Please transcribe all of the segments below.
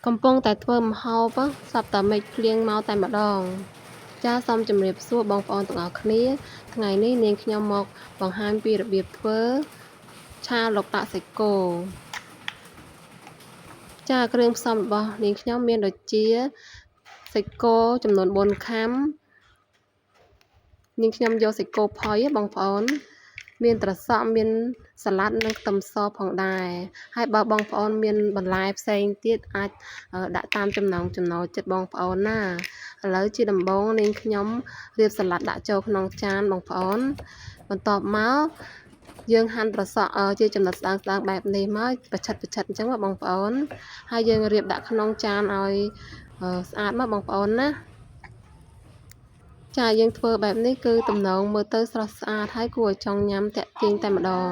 កំពុងតែធ្វើម្ហូបសពតែមេឃភ្លៀងមកតែម្ដងចាសូមជម្រាបសួរបងប្អូនទាំងអស់គ្នាថ្ងៃនេះនាងខ្ញុំមកបង្ហាញពីរបៀបធ្វើឆាឡុកដាក់សាច់គោចាគ្រឿងផ្សំរបស់នាងខ្ញុំមានដូចជាសាច់គោចំនួន4ខាំនាងខ្ញុំយកសាច់គោផុយបងប្អូនមានត្រសក់មានសាឡាត់និងខ្ទឹមសផងដែរហើយបើបងប្អូនមានបន្លែផ្សេងទៀតអាចដាក់តាមចំណង់ចំណូលចិត្តបងប្អូនណាឥឡូវជាដំបូងនាងខ្ញុំរៀបសាឡាត់ដាក់ចូលក្នុងចានបងប្អូនបន្ទាប់មកយើងហាន់ត្រសក់ជាចំណិតស្ដើងៗបែបនេះមកបច្ឆិតអញ្ចឹងបងប្អូនហើយយើងរៀបដាក់ក្នុងចានឲ្យស្អាតមកបងប្អូនណាចាយើងធ្វើបែបនេះគឺតំណងមើលទៅស្រស់ស្អាតហើយគួរឲ្យចង់ញ៉ាំតាក់ទាញតែម្ដង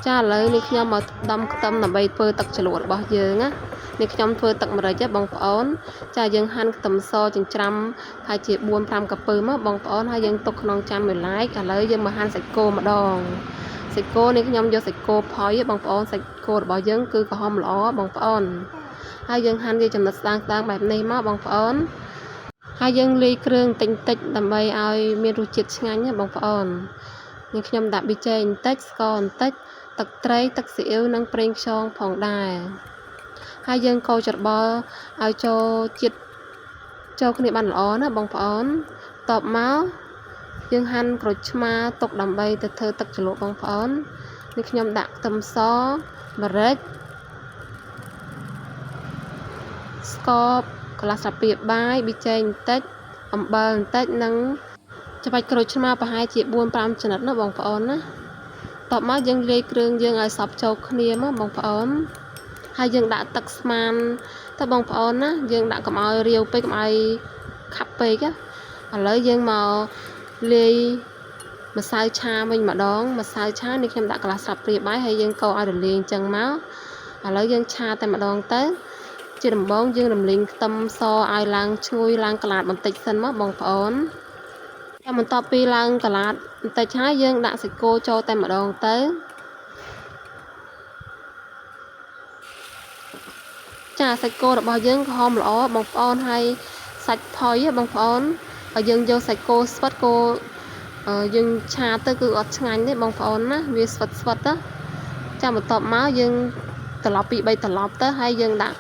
ចាឥឡូវនេះខ្ញុំមកដំខ្ទឹមដើម្បីធ្វើទឹកជ្រលក់របស់យើងណានេះខ្ញុំធ្វើទឹកម្រេចបងប្អូនចាយើងហាន់ខ្ទឹមសចិញ្ច្រាំហើយជា 4-5 កាពើមកបងប្អូនហើយយើងទុកក្នុងចានមួយឡែកឥឡូវយើងមកហាន់សាច់គោម្ដងសាច់គោនេះខ្ញុំយកសាច់គោផុយបងប្អូនសាច់គោរបស់យើងគឺក្រហមល្អបងប្អូនហើយយើងហាន់វាចំណិតស្ដើងបែបនេះមកបងប្អូនហើយយើងលាយគ្រឿងតិចដើម្បីឲ្យមានរសជាតិឆ្ងាញ់ណាបងប្អូននេះខ្ញុំដាក់ប៊ីចេងបន្តិចស្ករបន្តិចទឹកត្រីទឹកស៊ីអ៊ីវនិងប្រេងខ្យងផងដែរហើយយើងកូរច្របល់ឲ្យចូលជាតិចូលគ្នាបានល្អណាបងប្អូនតបមកយើងហាន់ក្រូចឆ្មាទុកដើម្បីទៅធ្វើទឹកជ្រលក់បងប្អូននេះខ្ញុំដាក់ខ្ទឹមសម្រេចស្ករបកន្លះស្លាបព្រាបាយប៊ីចេងបន្តិចអំបិលបន្តិចនិងច្របាច់ក្រូចឆ្មាប្រហែលជា 4-5 ចំណិតណាបងប្អូនណាតបមកយើងលាយគ្រឿងយើងឲ្យសព្វចូលគ្នាមកបងប្អូនហើយយើងដាក់ទឹកស្មានទៅបងប្អូនណាយើងដាក់កុំឲ្យរាវពេកកុំឲ្យខាប់ពេកឥឡូវយើងមកលាយម្សៅឆាវិញម្ដងម្សៅឆានេះខ្ញុំដាក់កន្លះស្លាបព្រាបាយហើយយើងកូរឲ្យរលាយអញ្ចឹងមកឥឡូវយើងឆាតែម្ដងទៅជាដំបូងយើងរំលីងខ្ទឹមសឲ្យឡើងឈ្ងុយឡើងក្លាតបន្តិចសិនមកបងប្អូនតែបន្ទាប់ពីឡើងក្លាតបន្តិចហើយយើងដាក់សាច់គោចូលតែម្ដងទៅចាសាច់គោរបស់យើងក្រហមល្អបងប្អូនហើយសាច់ផុយបងប្អូនបើយើងយកសាច់គោស្វិតគោយើងឆាទៅគឺអត់ឆ្ងាញ់ទេបងប្អូនណាវាស្វិតទៅចាបន្ទាប់មកយើងត្រឡប់ពី3ត្រឡប់ទៅហើយយើងដាក់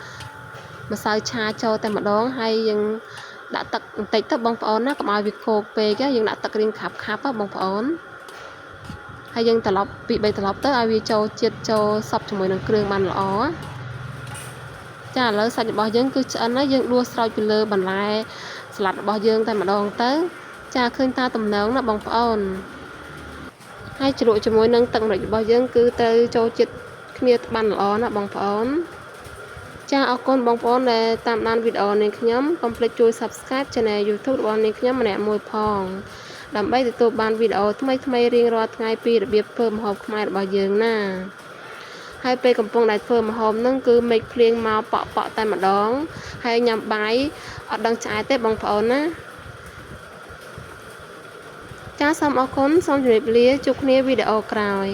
ម្សៅឆាចូលតែម្ដងហើយយើងដាក់ទឹកបន្តិចទៅបងប្អូនណាកុំឲ្យវាខូកពេកយើងដាក់ទឹករៀងខាប់បងប្អូនហើយយើងត្រឡប់ពី3ត្រឡប់ទៅឲ្យវាចូលជាតិចូលសព្វជាមួយនឹងគ្រឿងបានល្អចាឥឡូវសាច់របស់យើងគឺឆ្អិនហើយយើងដួសស្រោចពីលើបន្លែស្លាត់របស់យើងតែម្ដងទៅចាឃើញតាតំណងណាបងប្អូនហើយជ្រក់ជាមួយនឹងទឹកម្រេចរបស់យើងគឺត្រូវចូលជាតិគ្នាបានល្អណាបងប្អូនចាអរគុណបងប្អូនដែលតាមដានវីដេអូនេះខ្ញុំកុំភ្លេចជួយ Subscribe Channel YouTube របស់នាងខ្ញុំម្នាក់មួយផងដើម្បីទទួលបានវីដេអូថ្មីរៀងរាល់ថ្ងៃពីរបៀបធ្វើម្ហូបខ្មែររបស់យើងណាហើយពេលកំពុងតែធ្វើម្ហូបហ្នឹងគឺមេឃភ្លៀងមកប៉ក់តែម្ដងហើយញ៉ាំបាយអត់ដឹងឆ្អែតទេបងប្អូនណាចាសូមអរគុណសូមជម្រាបលាជួបគ្នាវីដេអូក្រោយ